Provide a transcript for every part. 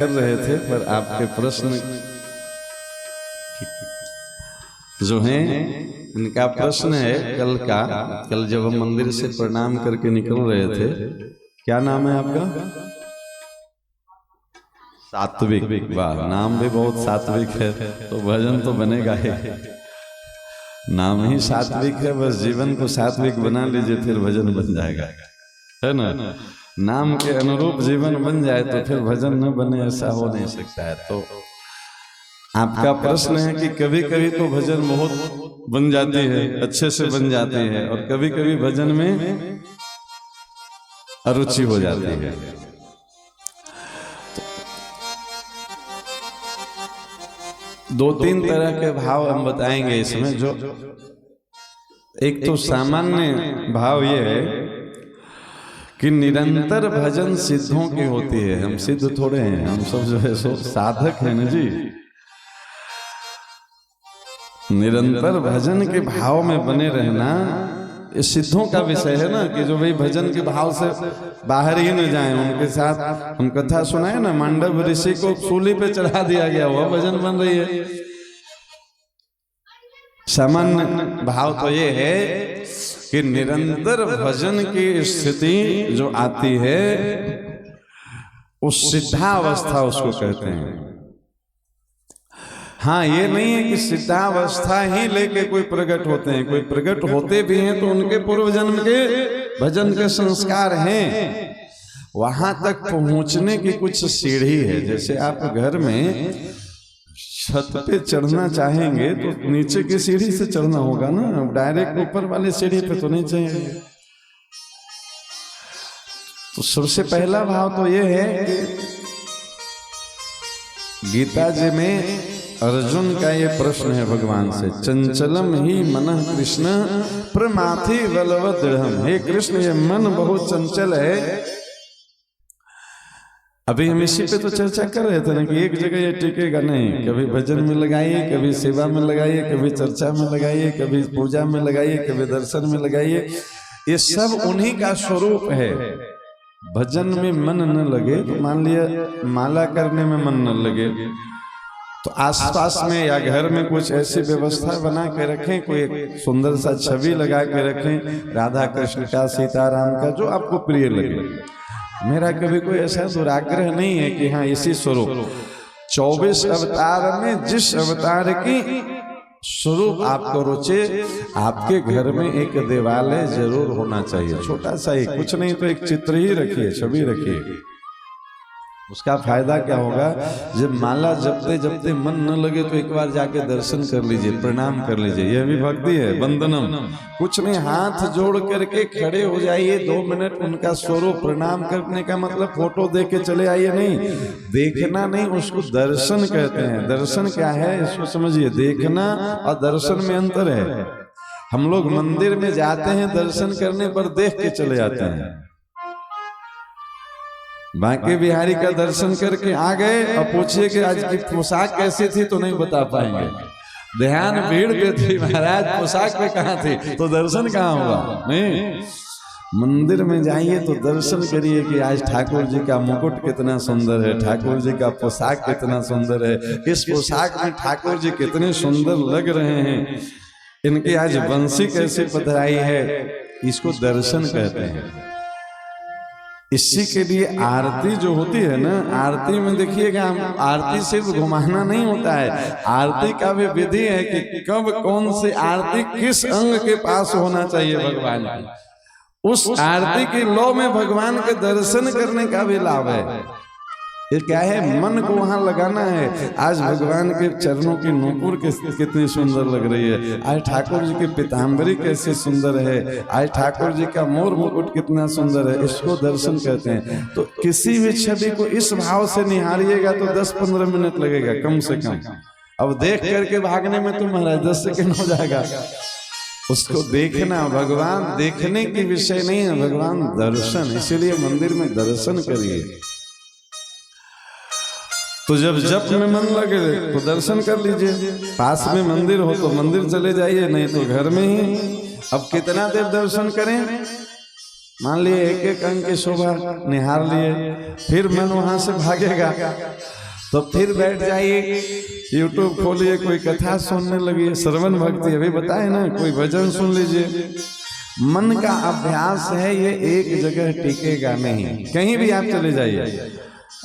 कर रहे थे, पर आपके प्रश्न जो हैं, इनका प्रश्न है कल जब हम मंदिर से प्रणाम करके निकल रहे थे, क्या नाम है आपका? सात्विक। वाह, नाम भी बहुत सात्विक है, तो भजन तो बनेगा ही। नाम ही सात्विक है, बस जीवन को सात्विक बना लीजिए, फिर भजन बन जाएगा, है ना? नाम के अनुरूप जीवन बन जाए तो फिर भजन न बने, ऐसा हो नहीं सकता है। तो आपका प्रश्न है कि कभी कभी तो भजन बहुत बन जाती है, अच्छे से बन जाती है, और कभी कभी भजन में अरुचि हो जाती है। दो तीन तरह के भाव हम बताएंगे इसमें। जो एक तो सामान्य भाव ये है कि निरंतर भजन सिद्धों की होती है। हम सिद्ध थोड़े हैं, हम सब जो है सो साधक हैं ना जी। निरंतर भजन के भाव में बने रहना ये सिद्धों का विषय है ना, कि जो भाई भजन के भाव से बाहर ही न जाएं। उनके साथ हम कथा सुनाए ना, मांडव ऋषि को सूली पे चढ़ा दिया गया, वह भजन बन रही है। सामान्य भाव तो ये है कि निरंतर भजन की स्थिति जो आती है, उस सिद्धावस्था उसको कहते हैं। हाँ, ये नहीं है कि सिद्धावस्था ही लेके कोई प्रकट होते हैं। कोई प्रकट होते भी हैं तो उनके पूर्व जन्म के भजन के संस्कार हैं। वहां तक पहुंचने की कुछ सीढ़ी है। जैसे आप घर में छत पे चढ़ना चाहेंगे तो नीचे की सीढ़ी से चढ़ना होगा ना, डायरेक्ट ऊपर वाले सीढ़ी पे तो नहीं चाहिए। तो सबसे पहला भाव तो ये है कि गीता जी में अर्जुन का ये प्रश्न है भगवान से, चंचलम ही मनः कृष्ण प्रमाथि बलवत् दृढ़म्। हे कृष्ण, ये मन बहुत चंचल है। अभी हम इसी पे तो चर्चा कर रहे थे ना कि एक जगह ये टिकेगा नहीं। कभी भजन में लगाइए, कभी सेवा में लगाइए, कभी चर्चा में लगाइए, कभी पूजा में लगाइए, कभी दर्शन में लगाइए। ये सब उन्हीं का स्वरूप है। भजन में मन न लगे तो मान लिया माला करने में मन न लगे तो आसपास में या घर में कुछ ऐसी व्यवस्था बना के रखें, कोई सुंदर सा छवि लगा के रखें, राधा कृष्ण का, सीताराम का, जो आपको प्रिय लगे। मेरा कभी कोई ऐसा दुराग्रह नहीं है कि हाँ इसी स्वरूप 24 अवतार में जिस अवतार की स्वरूप आपको रुचे, आपके घर में एक देवालय जरूर होना चाहिए। छोटा सा ही, कुछ नहीं तो एक चित्र ही रखिए, छवि रखिए। उसका फायदा क्या होगा? जब माला जपते जपते मन न लगे तो एक बार जाके दर्शन कर लीजिए, प्रणाम कर लीजिए। यह भी भक्ति है, वंदनम। कुछ नहीं, हाथ जोड़ करके खड़े हो जाइए 2 मिनट, उनका स्वरूप प्रणाम करने का मतलब फोटो देख के चले आइए नहीं, देखना नहीं, उसको दर्शन कहते हैं। दर्शन क्या है इसको समझिए। देखना और दर्शन में अंतर है। हम लोग मंदिर में जाते हैं दर्शन करने पर देख के चले जाते हैं। बांके बिहारी का दर्शन करके आ गए और पूछिए कि आज की पोशाक कैसी थी तो नहीं बता पाएंगे। ध्यान भीड़ पे थी महाराज, पोशाक पे कहाँ थी, तो दर्शन कहाँ हुआ? नहीं, मंदिर में जाइए तो दर्शन करिए कि आज ठाकुर जी का मुकुट कितना सुंदर है, ठाकुर जी का पोशाक कितना सुंदर है, इस पोशाक में ठाकुर जी कितने सुंदर लग रहे हैं, इनकी आज बंसी कैसे पधराई है, इसको दर्शन कहते हैं। इसी के लिए आरती जो होती है ना, आरती में देखिएगा, आरती सिर्फ घुमाना नहीं होता है। आरती का भी विधि है कि कब कौन सी आरती किस अंग के पास होना चाहिए भगवान की। उस आरती की लो में भगवान के दर्शन करने का भी लाभ है। ये क्या है? मन को वहां लगाना है। आज भगवान के चरणों की नूपुर कितनी सुंदर लग रही है, आज ठाकुर जी की पीताम्बरी कैसे सुंदर है, आज ठाकुर जी का मोर मुकुट कितना सुंदर है, इसको दर्शन कहते हैं। तो किसी भी छवि को इस भाव से निहारिएगा तो 10-15 मिनट लगेगा कम से कम। अब देख करके भागने में तो महाराज 10 सेकंड हो जाएगा। उसको देखना, भगवान देखने की विषय नहीं है, भगवान दर्शन। इसीलिए मंदिर में दर्शन करिए। तो जब जप में मन लगे तो दर्शन कर लीजिए। पास में मंदिर हो तो मंदिर चले जाइए, नहीं तो घर में ही। अब कितना देर दर्शन करें? मान लिए एक एक अंक की शोभा निहार लिए, फिर मन वहां से भागेगा तो फिर बैठ जाइए, यूट्यूब खोलिए, कोई कथा सुनने लगी, श्रवण भक्ति अभी बताए ना, कोई भजन सुन लीजिए। मन का अभ्यास है, ये एक जगह टिकेगा नहीं। कहीं भी आप चले जाइए,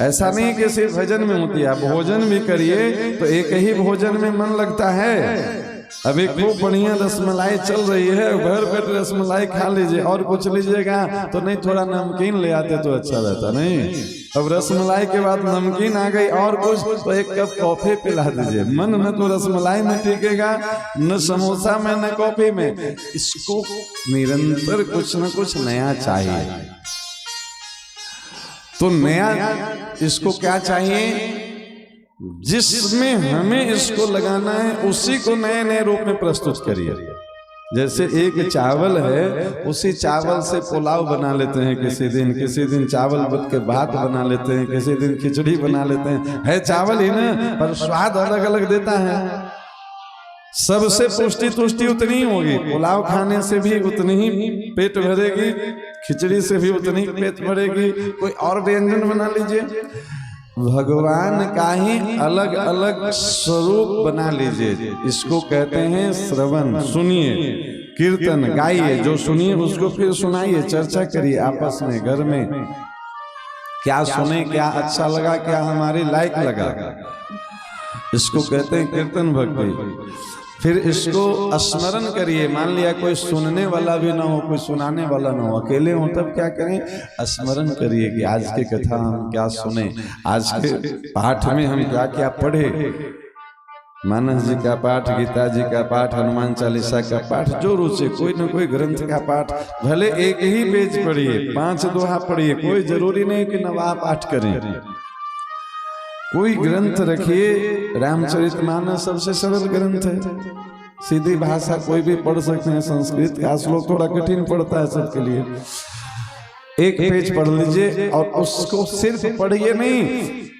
ऐसा नहीं कि सिर्फ भजन में होती है, आप भोजन भी करिए तो एक ही भोजन में मन लगता है। अभी खूब बढ़िया रसमलाई चल रही है, भर पेट रसमलाई खा लीजिए, और कुछ लीजिएगा तो नहीं, थोड़ा नमकीन ले आते तो अच्छा रहता। नहीं, अब रसमलाई के बाद नमकीन आ गई और कुछ, तो एक कप कॉफी पिला दीजिए। मन न तो रसमलाई में टिकेगा, न समोसा में, न कॉफी में। इसको निरंतर कुछ न कुछ नया चाहिए। तो नया इसको क्या चाहिए, जिसमें हमें इसको लगाना है उसी को नए नए रूप में प्रस्तुत करिए। जैसे एक चावल है, उसी चावल से पुलाव बना लेते हैं किसी दिन चावल के भात बना लेते हैं, किसी दिन खिचड़ी बना लेते हैं। है चावल ही ना, पर स्वाद अलग अलग देता है। सबसे पुष्टि तुष्टि उतनी ही होगी, पुलाव खाने से भी उतनी ही पेट भरेगी, खिचड़ी से भी उतनी ही पेट भरेगी। कोई और व्यंजन बना लीजिए, भगवान का ही अलग अलग स्वरूप बना लीजिए। इसको कहते हैं श्रवण। सुनिए, कीर्तन गाइए, जो सुनिए उसको फिर सुनाइए, चर्चा करिए आपस में, घर में। क्या सुने, क्या अच्छा लगा, क्या हमारे लायक लगा, इसको कहते हैं कीर्तन भक्ति। फिर इसको स्मरण करिए। मान लिया कोई सुनने वाला भी ना हो, कोई सुनाने वाला ना हो, अकेले हो, तब क्या करें, स्मरण करिए कि आज की कथा हम क्या सुने, आज के पाठ में हम क्या क्या पढ़े। मानस जी का पाठ, गीता जी का पाठ, हनुमान चालीसा का पाठ, जो रुचि, कोई न कोई ग्रंथ का पाठ, भले एक ही पेज पढ़िए, 5 दोहा पढ़िए, कोई जरूरी नहीं कि नवा पाठ करें। कोई ग्रंथ रखिए, रामचरितमानस सबसे सरल ग्रंथ है, सीधी भाषा, कोई भी पढ़ सकते हैं। संस्कृत का श्लोक थोड़ा कठिन पड़ता है सबके लिए। एक पेज पढ़ लीजिए और उसको सिर्फ पढ़िए नहीं,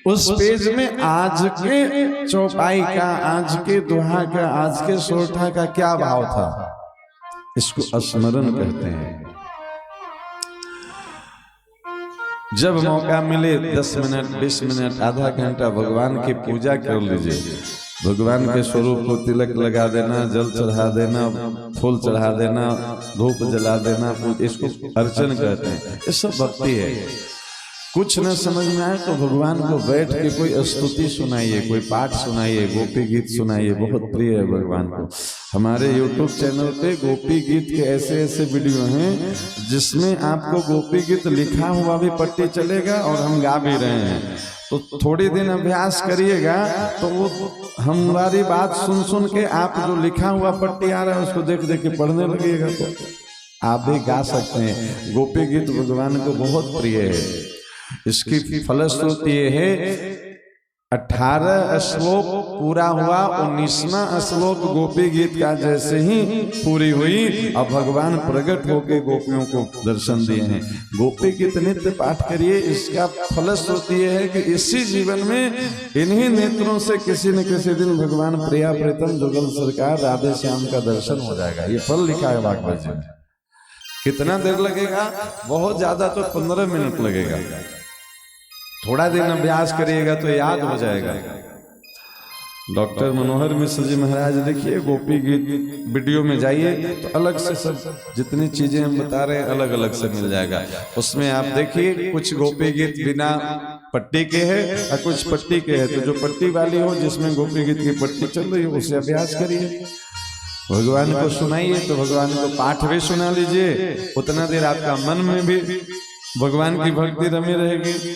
उस पेज में आज के चौपाई का, आज के दोहा का, आज के सोरठा का क्या भाव था, इसको स्मरण कहते हैं। जब मौका मिले 10 मिनट, 20 मिनट, आधा घंटा भगवान की पूजा कर लीजिए। भगवान के स्वरूप को तिलक लगा देना, जल चढ़ा देना, फूल चढ़ा देना, धूप जला देना, इसको अर्चन कहते हैं। ये सब भक्ति है। कुछ न समझ में आए तो भगवान को बैठ के कोई स्तुति सुनाइए, कोई पाठ सुनाइए, गोपी गीत सुनाइए, बहुत प्रिय है भगवान को। हमारे YouTube चैनल पे गोपी गीत के ऐसे ऐसे वीडियो हैं जिसमें आपको गोपी गीत लिखा हुआ भी पट्टी चलेगा और हम गा भी रहे हैं। तो थोड़ी दिन अभ्यास करिएगा तो वो हमारी बात सुन सुन के आप जो लिखा हुआ पट्टी आ रहा है उसको देख देख के पढ़ने लगिएगा तो आप भी गा सकते हैं। गोपी गीत भगवान को बहुत प्रिय है। इसकी फलश्रुति ये है, 18 श्लोक पूरा हुआ, 19वां श्लोक गोपी गीत का जैसे ही पूरी हुई, अब भगवान प्रकट होकर गोपियों को दर्शन दिए हैं। गोपी गीत नित्य पाठ करिए। इसका फलश्रुति ये है कि इसी जीवन में इन्हीं नेत्रों से किसी न किसी दिन भगवान प्रिया प्रीतम जुगल सरकार राधे श्याम का दर्शन हो जाएगा। ये फल लिखा है भागवत जी में। कितना देर लगेगा? बहुत ज्यादा तो 15 मिनट लगेगा। थोड़ा दिन अभ्यास करिएगा तो याद हो जाएगा। डॉक्टर मनोहर मिश्र जी महाराज देखिए, गोपी गीत वीडियो में जाइए तो अलग से सब जितनी चीजें हम बता रहे हैं अलग अलग से मिल जाएगा। उसमें आप देखिए कुछ गोपी गीत बिना पट्टी के है और कुछ पट्टी के है। तो जो पट्टी वाली हो, जिसमें गोपी गीत की पट्टी चल रही हो, उसे अभ्यास करिए। भगवान को सुनाइए तो भगवान को पाठ भी सुना लीजिए, उतना देर आपका मन में भी भगवान की भक्ति रमी रहेगी।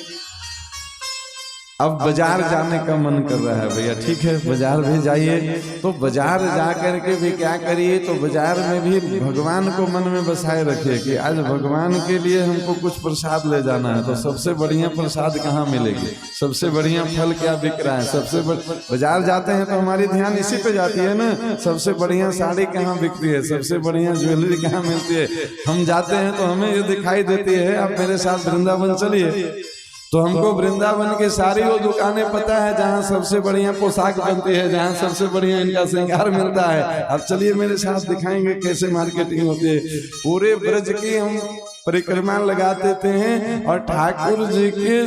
अब बाजार जाने का मन कर रहा है भैया, ठीक है बाजार भी जाइए। तो बाजार जा करके भी क्या करिए, तो बाजार में भी भगवान को मन में बसाए रखिए कि आज भगवान के लिए हमको कुछ प्रसाद ले जाना है। तो सबसे बढ़िया प्रसाद कहाँ मिलेगी, सबसे बढ़िया फल क्या बिक रहा है, सबसे बाजार जाते हैं तो हमारी ध्यान इसी पे जाती है ना, सबसे बढ़िया साड़ी कहाँ बिकती है, सबसे बढ़िया ज्वेलरी कहाँ मिलती है। हम जाते हैं तो हमें ये दिखाई देती है, आप मेरे साथ वृंदावन चलिए तो हमको वृंदावन की सारी वो दुकानें पता है जहाँ सबसे बढ़िया पोशाक बनती है, जहाँ सबसे बढ़िया इनका श्रृंगार मिलता है। अब चलिए मेरे साथ दिखाएंगे कैसे मार्केटिंग होती है। पूरे ब्रज की हम परिक्रमा लगा देते हैं और ठाकुर जी के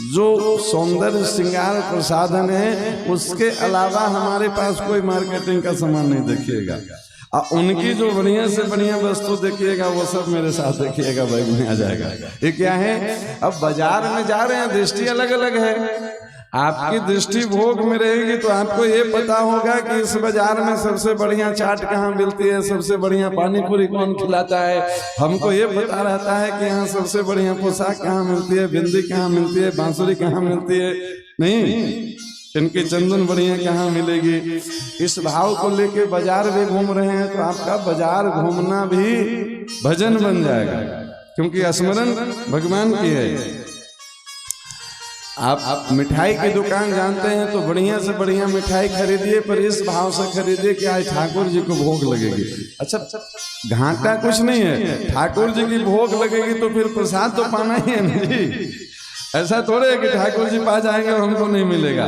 जो सौंदर्य श्रृंगार प्रसाधन है उसके अलावा हमारे पास कोई मार्केटिंग का सामान नहीं देखिएगा। और उनकी जो बढ़िया से बढ़िया वस्तु देखिएगा वो सब मेरे साथ देखिएगा, बैग में आ जाएगा। ये क्या है, अब बाजार में जा रहे हैं, दृष्टि अलग अलग है। आपकी दृष्टि भोग में रहेगी तो आपको ये पता होगा कि इस बाजार में सबसे बढ़िया चाट कहाँ मिलती है, सबसे बढ़िया पानी पूरी कौन खिलाता है। हमको ये पता रहता है कि यहाँ सबसे बढ़िया पोशाक कहाँ मिलती है, बिंदी कहाँ मिलती है, बांसुरी कहाँ मिलती है, नहीं इनकी चंदन बढ़िया कहाँ मिलेगी। इस भाव को लेके बाजार भी घूम रहे हैं तो आपका बाजार घूमना भी भजन बन जाएगा, क्योंकि स्मरण भगवान की है। आप मिठाई की दुकान जानते हैं तो बढ़िया से बढ़िया मिठाई खरीदिए, पर इस भाव से खरीदिए कि आज ठाकुर जी को भोग लगेगी। अच्छा, घाटा कुछ नहीं है, ठाकुर जी की भोग लगेगी तो फिर प्रसाद तो पाना ही है ना जी। ऐसा थोड़े है कि ठाकुर जी पा जाएंगे और हमको नहीं मिलेगा।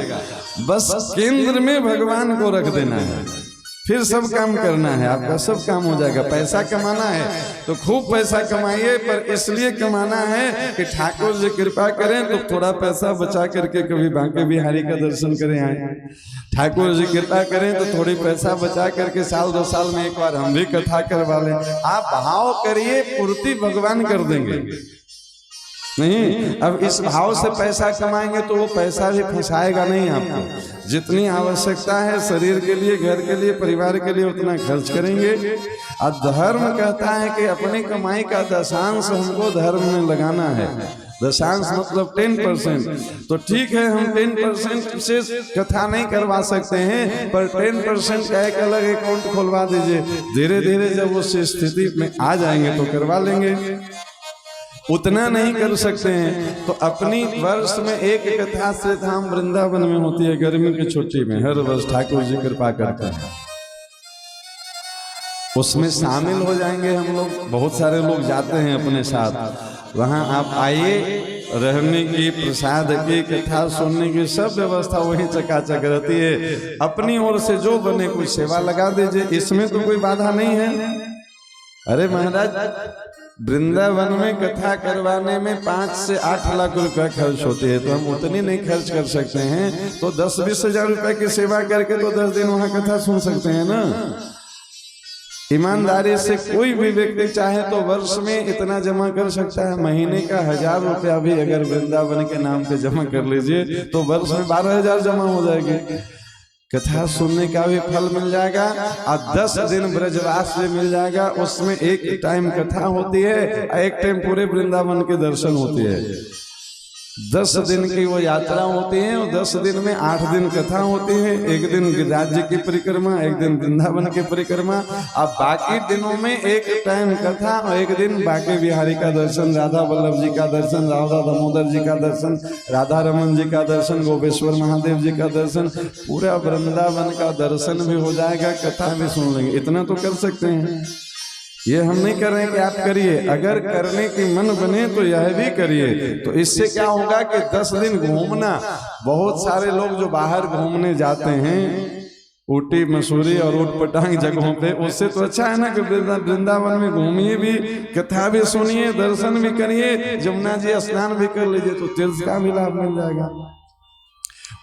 बस केंद्र में भगवान को रख देना है, फिर सब काम करना है, आपका सब काम हो जाएगा। पैसा कमाना है तो खूब पैसा कमाइए, पर इसलिए कमाना है कि ठाकुर जी कृपा करें तो थोड़ा पैसा बचा करके कभी बांके बिहारी का दर्शन करें आए। ठाकुर जी कृपा करें तो थोड़ी पैसा बचा करके साल 2 साल में एक बार हम भी कथा करवा लें। आप भाव करिए, पूर्ति भगवान कर देंगे। नहीं, अब इस भाव से पैसा कमाएंगे तो वो पैसा भी फंसाएगा नहीं आपको। जितनी आवश्यकता है शरीर के लिए, घर के लिए, परिवार के लिए उतना खर्च करेंगे। और धर्म कहता है कि अपनी कमाई का दशांश हमको धर्म में लगाना है। दशांश मतलब 10%। तो ठीक है, हम 10% से कथा नहीं करवा सकते हैं, पर 10% का एक अलग अकाउंट खुलवा दीजिए। धीरे धीरे जब उस स्थिति में आ जाएंगे तो करवा लेंगे। उतना नहीं कर सकते हैं तो अपनी वर्ष में एक कथा श्री धाम वृंदावन में होती है, गर्मी की छुट्टी में हर वर्ष ठाकुर जी कृपा करते हैं, उसमें शामिल हो जाएंगे हम लोग। बहुत सारे लोग जाते हैं अपने साथ, वहां आप आइए, रहने की, प्रसाद की, कथा सुनने की सब व्यवस्था वही चकाचक रहती है। अपनी ओर से जो बने कुछ सेवा लगा दीजिए, इसमें तो कोई बाधा नहीं है। अरे महाराज, वृंदावन में कथा करवाने में 5 से 8 लाख रुपया खर्च होती है, तो हम उतनी नहीं खर्च कर सकते हैं। तो 10-20 हजार रुपए की सेवा करके तो 10 दिन वहां कथा सुन सकते हैं ना। ईमानदारी से कोई भी व्यक्ति चाहे तो वर्ष में इतना जमा कर सकता है। महीने का 1000 रुपया भी अगर वृंदावन के नाम पे जमा कर लीजिए तो वर्ष में 12,000 जमा हो जाएगी। कथा सुनने का भी फल मिल जाएगा और 10 दिन ब्रजवास भी मिल जाएगा। उसमें एक टाइम कथा होती है, एक टाइम पूरे वृंदावन के दर्शन होते हैं। 10 दिन की वो यात्रा होती है और 10 दिन में 8 दिन कथा होती है। एक दिन राज्य की परिक्रमा, एक दिन वृंदावन की परिक्रमा, और बाकी दिनों में एक टाइम कथा और एक दिन बाके बिहारी का दर्शन, राधा वल्लभ जी का दर्शन, राधा दामोदर जी का दर्शन, राधा रमन जी का दर्शन, गोपेश्वर महादेव जी का दर्शन, पूरा वृंदावन का दर्शन भी हो जाएगा, कथा भी सुन लेंगे। इतना तो कर सकते हैं। ये हम नहीं कर रहे हैं कि आप करिए, अगर करने की मन बने तो यह भी करिए। तो इससे क्या होगा कि 10 दिन घूमना, बहुत सारे लोग जो बाहर घूमने जाते हैं ऊटी मसूरी और ऊट पटांग जगहों पे, उससे तो अच्छा है ना कि वृंदावन में घूमिए भी, कथा भी सुनिए, दर्शन भी करिए, जमुना जी स्नान भी कर लीजिए, तो तीर्थ का भी लाभ मिल जाएगा।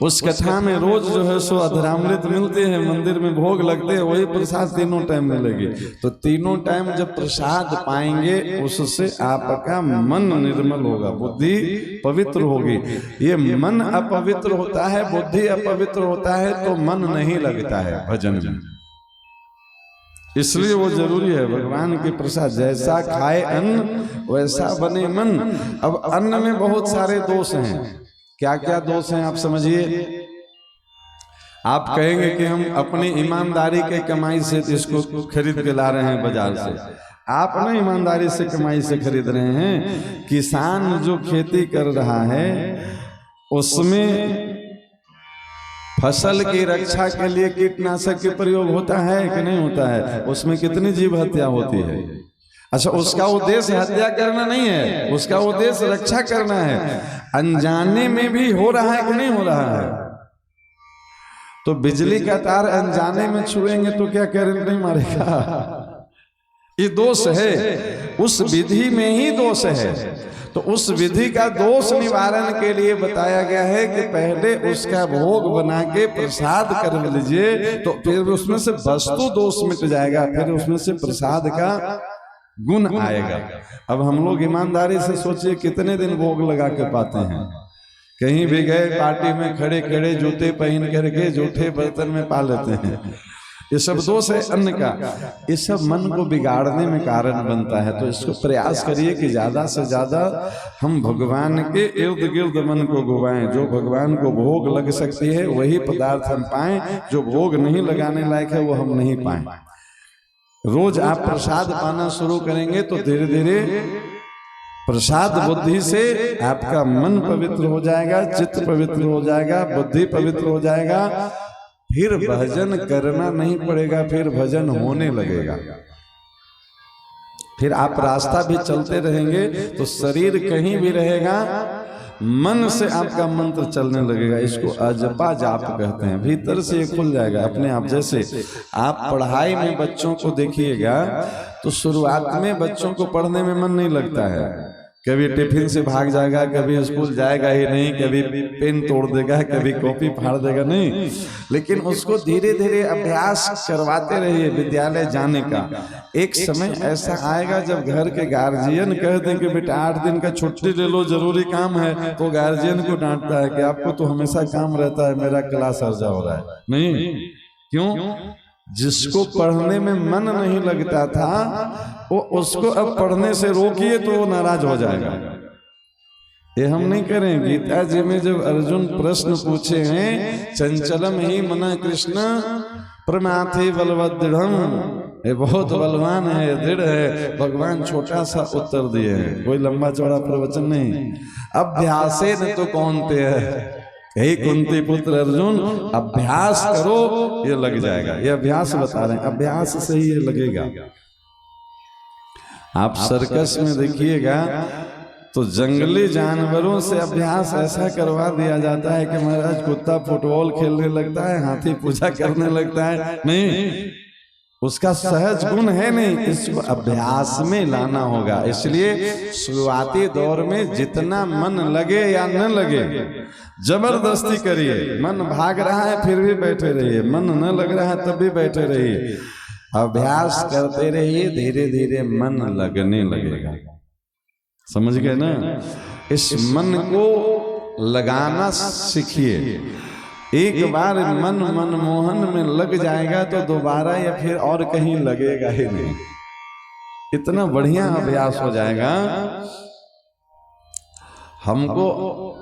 उस कथा में रोज जो है सो अधरामृत मिलते हैं, मंदिर में भोग लगते हैं, वही प्रसाद तीनों टाइम मिलेगी। तो तीनों टाइम जब प्रसाद पाएंगे उससे आपका मन निर्मल होगा, बुद्धि पवित्र होगी। ये मन अपवित्र होता है, बुद्धि अपवित्र होता है तो मन नहीं लगता है भजन में। इसलिए वो जरूरी है भगवान के प्रसाद। जैसा खाए अन्न वैसा बने मन। अब अन्न में बहुत सारे दोष हैं। क्या क्या दोष हैं आप समझिए। आप कहेंगे कि हम अपनी ईमानदारी के कमाई से इसको खरीद के ला रहे हैं बाजार से। आप ना ईमानदारी से कमाई से खरीद रहे हैं। किसान जो खेती कर रहा है उसमें फसल की रक्षा के लिए कीटनाशक के प्रयोग होता है कि नहीं होता है? उसमें कितनी जीव हत्या होती है। अच्छा, उसका उद्देश्य हत्या करना नहीं है, उसका उद्देश्य रक्षा करना है। अनजाने में भी हो रहा है कि नहीं हो रहा है? तो बिजली का तार अनजाने में छुएंगे तो क्या करंट नहीं मारेगा? ये दोष है, उस विधि में ही दोष है। तो उस विधि का दोष निवारण के लिए बताया गया है कि पहले उसका भोग बना के प्रसाद कर लीजिए, तो फिर उसमें से वस्तु दोष मिट जाएगा, फिर उसमें से प्रसाद का गुण आएगा। अब हम लोग ईमानदारी से सोचिए कितने दिन भोग लगा के पाते हैं। कहीं भी गए पार्टी में खड़े खड़े जूते पहन करके जूठे बर्तन में पा लेते हैं। ये सब दोष है अन्न का, ये सब मन को बिगाड़ने में कारण बनता है। तो इसको प्रयास करिए कि ज्यादा से ज्यादा हम भगवान के इर्द गिर्द मन को घुमाएं। जो भगवान को भोग लग सकती है वही पदार्थ हम पाएं, जो भोग नहीं लगाने लायक है वो हम नहीं पाएं। रोज आप प्रसाद पाना शुरू करेंगे तो धीरे धीरे प्रसाद बुद्धि से आपका मन पवित्र हो जाएगा, चित्त पवित्र हो जाएगा, बुद्धि पवित्र हो जाएगा। फिर भजन करना नहीं पड़ेगा, फिर भजन होने लगेगा। फिर आप रास्ता भी चलते रहेंगे तो शरीर कहीं भी रहेगा, मन से आपका मंत्र चलने लगेगा। इसको अजपा जाप कहते हैं। भीतर से ये खुल जाएगा अपने आप। जैसे आप पढ़ाई में बच्चों को देखिएगा तो शुरुआत में बच्चों को पढ़ने में मन नहीं लगता है। कभी टिफिन से भाग जाएगा, कभी स्कूल जाएगा ही नहीं, कभी पेन तोड़ देगा, कभी कॉपी फाड़ देगा, नहीं। लेकिन उसको धीरे धीरे अभ्यास करवाते रहिए विद्यालय जाने का। एक समय ऐसा आएगा जब घर के गार्जियन कह दें कि बेटा 8 दिन का छुट्टी ले लो, जरूरी काम है, तो गार्जियन को डांटता है कि आपको तो हमेशा काम रहता है, मेरा क्लास अर्जा हो रहा है। नहीं, क्यों? जिसको पढ़ने में मन नहीं लगता था वो उसको अब पढ़ने से रोकिए तो वो नाराज हो जाएगा। ये हम नहीं करें। गीता जी में जब अर्जुन प्रश्न पूछे हैं, चंचलम ही मना कृष्ण प्रमाथे बलवदृढ़, ये बहुत बलवान है, दृढ़ है, भगवान छोटा सा उत्तर दिए हैं, कोई लंबा चौड़ा प्रवचन नहीं। अभ्यासे न तो कौनते है, हे कुंती पुत्र अर्जुन, अभ्यास करो ये लग जाएगा। ये अभ्यास बता रहे हैं, अभ्यास से ही ये लगेगा। आप सर्कस में देखिएगा तो जंगली जानवरों से अभ्यास ऐसा करवा दिया जाता है कि महाराज कुत्ता फुटबॉल खेलने लगता है, हाथी पूजा करने लगता है। नहीं, उसका सहज गुण है नहीं, इसको अभ्यास में लाना होगा। इसलिए शुरुआती दौर में जितना मन लगे या न लगे जबरदस्ती करिए। मन भाग रहा है फिर भी बैठे रहिए, मन न लग रहा है तब भी बैठे रहिए। अभ्यास करते रहिए, धीरे धीरे मन लगने लगेगा। समझ गए ना? इस मन को लगाना सीखिए। एक बार मन मनमोहन में लग जाएगा तो दोबारा या फिर और कहीं लगेगा ही नहीं। इतना बढ़िया अभ्यास हो जाएगा। हमको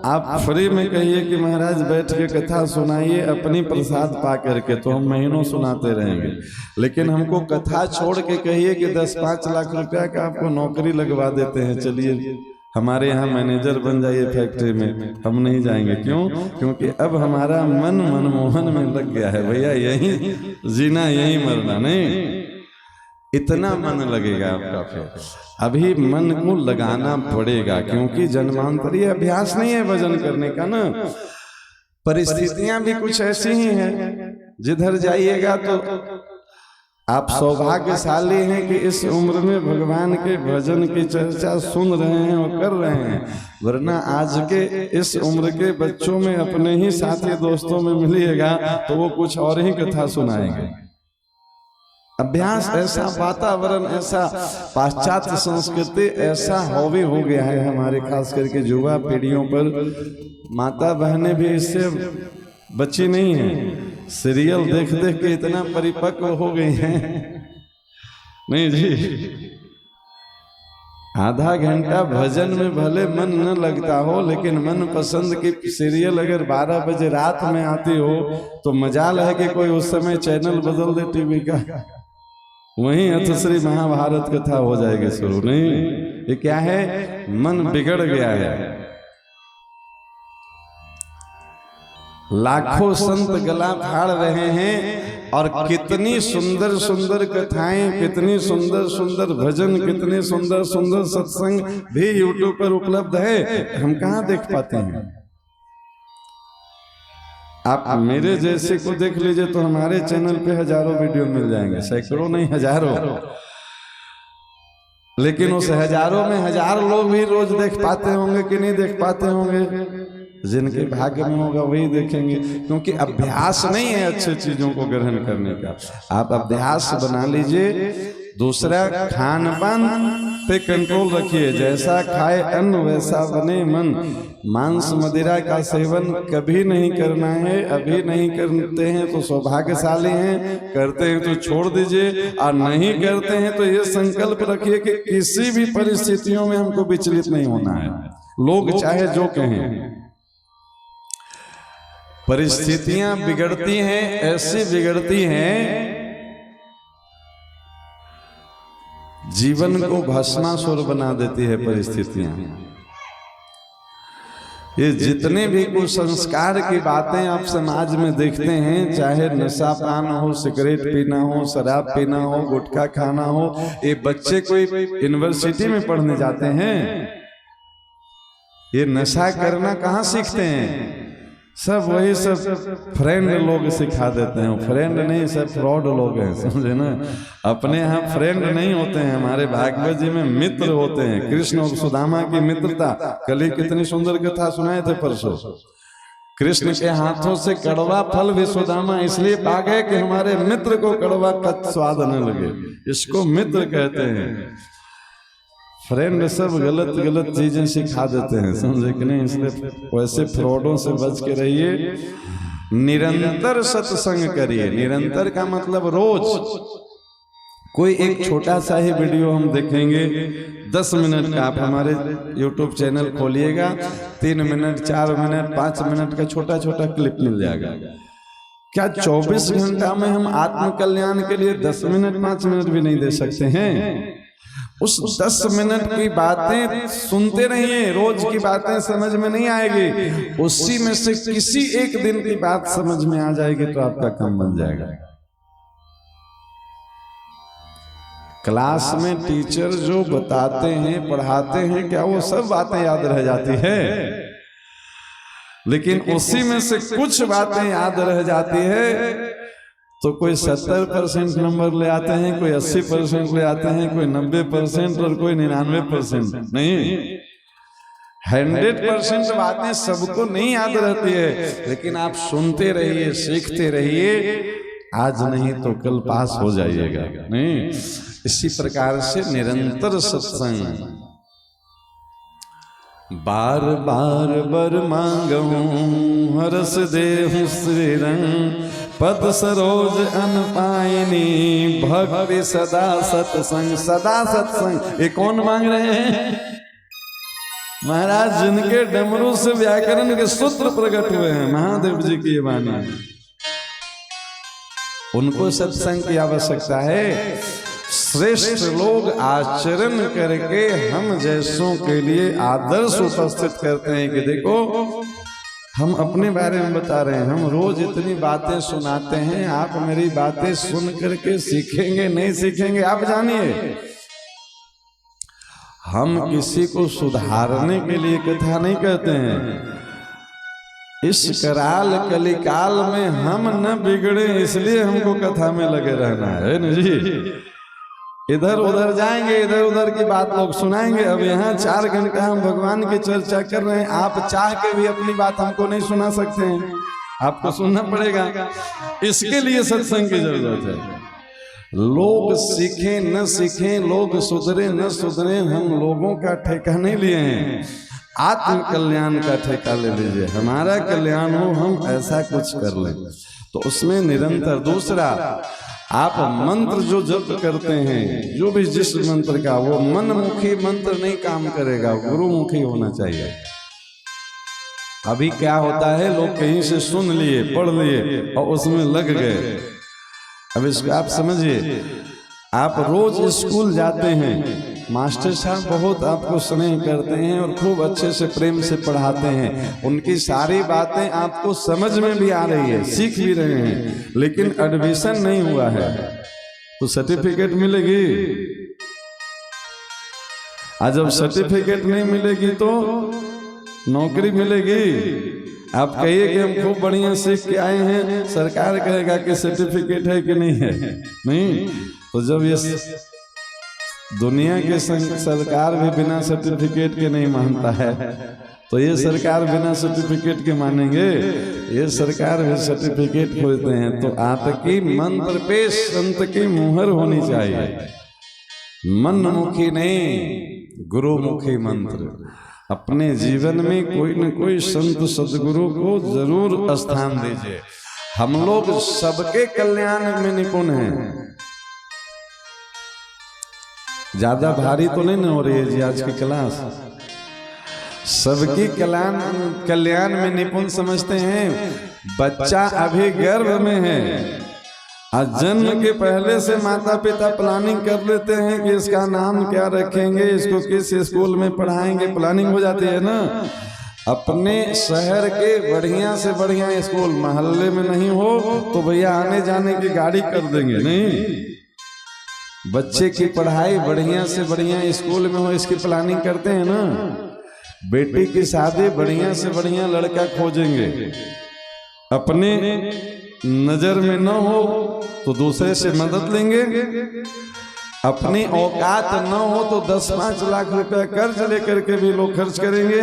आप फ्री में कहिए कि महाराज बैठ के कथा सुनाइए अपनी प्रसाद पा करके, तो हम महीनों सुनाते रहेंगे। लेकिन हमको कथा छोड़ के कहिए कि 10-5 लाख रुपया का आपको नौकरी लगवा देते हैं, चलिए हमारे यहाँ मैनेजर बन जाइए फैक्ट्री में, हम नहीं जाएंगे। क्यों? क्योंकि अब हमारा मन मनमोहन में लग गया है। भैया यही जीना, यही मरना नहीं। इतना मन लगेगा आपका। फिर अभी मन को लगाना पड़ेगा, क्योंकि जन्मांतरीय अभ्यास नहीं है भजन करने का ना। परिस्थितियां भी कुछ ऐसी ही हैं, जिधर जाइएगा तो आप सौभाग्यशाली हैं कि इस उम्र में भगवान के भजन की चर्चा सुन रहे हैं और कर रहे हैं। वरना आज के इस उम्र के बच्चों में अपने ही साथी दोस्तों में मिलिएगा तो वो कुछ और ही कथा सुनाएंगे। अभ्यास ऐसा, वातावरण ऐसा, पाश्चात्य संस्कृति ऐसा हावी हो गया है हमारे, खास करके युवा पीढ़ियों पर। माता बहनें भी इससे बची नहीं है। सीरियल देख देख के इतना परिपक्व हो गई हैं। नहीं जी, आधा घंटा भजन में भले मन न लगता हो, लेकिन मन पसंद की सीरियल अगर 12 बजे रात में आती हो तो मजाल है कि कोई उस समय चैनल बदल दे टीवी का, वहीं अथश्री महाभारत कथा हो जाएगी शुरू। नहीं, ये क्या है? मन बिगड़ गया है। लाखों संत गला फाड़ रहे हैं और कितनी सुंदर सुंदर कथाएं, कितनी सुंदर सुंदर भजन, कितने सुंदर सुंदर सत्संग भी यूट्यूब पर उपलब्ध है, हम कहाँ देख पाते हैं। आप मेरे जैसे को देख लीजिए तो हमारे चैनल पे हजारों वीडियो मिल जाएंगे, सैकड़ों नहीं हजारों। लेकिन उस हजारों में हजार लोग भी रोज देख पाते होंगे कि नहीं देख पाते होंगे? जिनके भाग्य में होगा वही देखेंगे, क्योंकि अभ्यास नहीं है अच्छी चीजों को ग्रहण करने का। आप अभ्यास बना लीजिए। दूसरा, खान पान पे कंट्रोल रखिए। जैसा खाए अन्न वैसा बने मन। मांस मदिरा का सेवन कभी नहीं करना है। अभी नहीं करते हैं तो सौभाग्यशाली हैं, करते हैं तो छोड़ दीजिए, और नहीं करते हैं तो ये संकल्प रखिए कि किसी भी परिस्थितियों में हमको विचलित नहीं होना है, लोग चाहे जो कहें। परिस्थितियां बिगड़ती हैं, ऐसी बिगड़ती हैं, जीवन को भस्मासुर बना देती है परिस्थितियां। ये जितने भी कुसंस्कार की बातें आप समाज में देखते हैं, चाहे नशा पान हो, सिगरेट पीना हो, शराब पीना हो, गुटखा खाना हो, ये बच्चे कोई यूनिवर्सिटी में पढ़ने जाते हैं, ये नशा करना कहाँ सीखते हैं? सब वही सब फ्रेंड लोग सिखा देते हैं। फ्रेंड नहीं, सब फ्रॉड लोग हैं, समझे ना। अपने यहाँ फ्रेंड नहीं होते हैं, हमारे भागवत जी में मित्र होते हैं। कृष्ण और सुदामा की मित्रता, कल ही कितनी सुंदर कथा सुनाए थे परसों। कृष्ण के हाथों से कड़वा फल भी सुदामा इसलिए पा गए कि हमारे मित्र को कड़वा का स्वाद न लगे, इसको मित्र कहते हैं। फ्रेंड सब गलत गलत चीजें सिखा देते हैं, समझे कि नहीं। इसलिए वैसे फ्रॉडों से बच के रहिए। निरंतर सत्संग करिए। निरंतर का मतलब रोज कोई एक छोटा सा ही वीडियो हम देखेंगे, 10 मिनट का। आप हमारे YouTube चैनल खोलिएगा, 3 मिनट, 4 मिनट, 5 मिनट का छोटा छोटा क्लिप मिल जाएगा। क्या 24 घंटा में हम आत्म कल्याण के लिए 10 मिनट, 5 मिनट भी नहीं दे सकते हैं? उस 10 मिनट की बातें सुनते रहिए। रोज की बातें समझ में नहीं आएगी, उसी में से किसी एक दिन की बात समझ में आ जाएगी तो आपका काम बन जाएगा। क्लास में टीचर जो बताते हैं, पढ़ाते हैं, क्या वो सब बातें याद रह जाती है? लेकिन उसी में से कुछ बातें याद रह जाती है तो कोई 70% नंबर ले आते हैं, कोई 80% ले आते हैं, कोई 90% और कोई 99%। नहीं, 100% बातें सबको नहीं याद रहती है, लेकिन आप सुनते रहिए, सीखते रहिए, आज नहीं तो कल पास हो जाइएगा। नहीं, इसी प्रकार से निरंतर सत्संग। बार बार बर मांगूं हरस देहु श्री रंग, पद सरोज अन पाइनी भक्ति सदा सत्संग। सदा सत्संग ये कौन मांग रहे हैं? महाराज जिनके डमरू से व्याकरण के सूत्र प्रकट हुए हैं, महादेव जी की वाणी, उनको सत्संग की आवश्यकता है। श्रेष्ठ लोग आचरण करके हम जैसों के लिए आदर्श उपस्थित करते हैं कि देखो हम अपने बारे में बता रहे हैं। हम रोज इतनी बातें सुनाते हैं, आप मेरी बातें सुन करके सीखेंगे नहीं सीखेंगे आप जानिए। हम किसी को सुधारने के लिए कथा नहीं कहते हैं। इस कराल कलिकाल में हम न बिगड़े इसलिए हमको कथा में लगे रहना है न जी। इधर उधर जाएंगे, इधर उधर की बात लोग सुनाएंगे। अब यहाँ 4 घंटा हम भगवान की चर्चा कर रहे हैं, आप चाह के भी अपनी बात हमको नहीं सुना सकते हैं, आपको सुनना पड़ेगा। इसके लिए सत्संग की जरूरत है। लोग सीखें न सीखें, लोग सुधरे न सुधरे, हम लोगों का ठेका नहीं लिए हैं, आत्म कल्याण का ठेका ले लीजिए। हमारा कल्याण हो, हम ऐसा कुछ कर लें तो उसमें निरंतर। दूसरा, आप मंत्र जो जप करते हैं, जो भी जिस मंत्र का, वो मनमुखी मंत्र नहीं काम करेगा, गुरुमुखी होना चाहिए। अभी क्या होता है, लोग कहीं से सुन लिए, पढ़ लिए और उसमें लग गए। अब इसको आप समझिए। आप रोज स्कूल जाते हैं, मास्टर साहब बहुत आपको स्नेह करते हैं और खूब अच्छे से प्रेम से पढ़ाते हैं, उनकी सारी बातें आपको समझ में भी आ रही है, सीख भी रहे हैं, लेकिन एडमिशन नहीं हुआ है तो सर्टिफिकेट मिलेगी? आज जब सर्टिफिकेट नहीं मिलेगी तो नौकरी मिलेगी? आप कहिए कि हम खूब बढ़िया सीख के आए हैं, सरकार कहेगा कि सर्टिफिकेट है कि नहीं है? नहीं। तो जब ये दुनिया की सरकार भी बिना सर्टिफिकेट के नहीं मानता है, तो ये सरकार बिना सर्टिफिकेट के मानेंगे? ये सरकार भी सर्टिफिकेट खोजते हैं। तो आपकी मंत्र पे संत की मुहर होनी चाहिए, मनमुखी नहीं, गुरुमुखी मंत्र। अपने जीवन में कोई न कोई संत सदगुरु को जरूर स्थान दीजिए। हम लोग सबके कल्याण में निपुण हैं। ज्यादा भारी तो नहीं हो रही है जी आज की क्लास? सबकी कल्याण में निपुण समझते हैं। बच्चा अभी गर्भ में है, जन्म के पहले से माता पिता प्लानिंग कर लेते हैं कि इसका नाम क्या रखेंगे, इसको किस स्कूल में पढ़ाएंगे, प्लानिंग हो जाती है ना। अपने शहर के बढ़िया से बढ़िया स्कूल, मोहल्ले में नहीं हो तो भैया आने जाने की गाड़ी कर देंगे। नहीं, बच्चे की पढ़ाई बढ़िया से बढ़िया स्कूल में हो, इसकी प्लानिंग करते हैं ना। बेटी की शादी बढ़िया से बढ़िया लड़का खोजेंगे, अपने नजर में न हो तो दूसरे से मदद लेंगे, अपनी औकात न हो तो 10-5 लाख रुपया कर्ज लेकर के भी लोग खर्च करेंगे।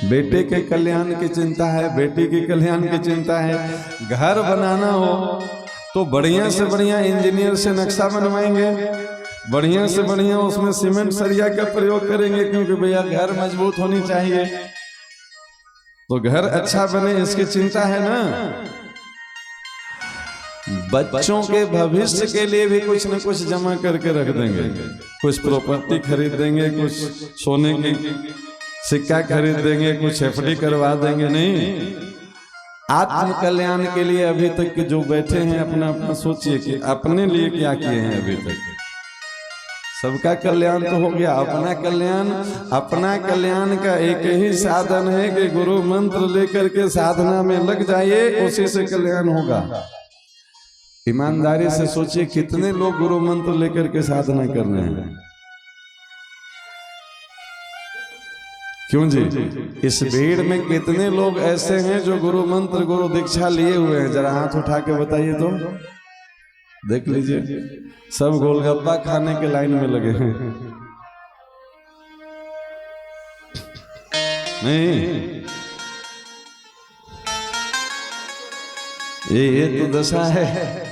बेटे के कल्याण की चिंता है, बेटी के कल्याण की चिंता है। घर बनाना हो तो बढ़िया से बढ़िया इंजीनियर से नक्शा बनवाएंगे, बढ़िया से बढ़िया उसमें सीमेंट सरिया का प्रयोग करेंगे, क्योंकि भैया घर मजबूत होनी चाहिए, तो घर अच्छा बने इसकी चिंता है ना। बच्चों के भविष्य के लिए भी कुछ न कुछ जमा करके रख देंगे, कुछ प्रॉपर्टी खरीद देंगे, कुछ सोने की सिक्का खरीद देंगे, कुछ एफडी करवा देंगे। नहीं, आत्म कल्याण के लिए अभी तक के जो बैठे हैं अपना अपना सोचिए कि अपने लिए क्या किए हैं अभी तक। सबका कल्याण तो हो गया, अपना कल्याण। अपना कल्याण का एक ही साधन है कि गुरु मंत्र लेकर के साधना में लग जाइए, उसी से कल्याण होगा। ईमानदारी से सोचिए कितने लोग गुरु मंत्र लेकर के साधना कर रहे हैं। क्यों जी? इस भीड़ में कितने लोग ऐसे हैं जो गुरु मंत्र गुरु दीक्षा लिए हुए हैं? जरा हाथ उठा के बताइए तो देख लीजिए। सब गोलगप्पा खाने के लाइन में लगे हैं। नहीं, ये तो दशा है।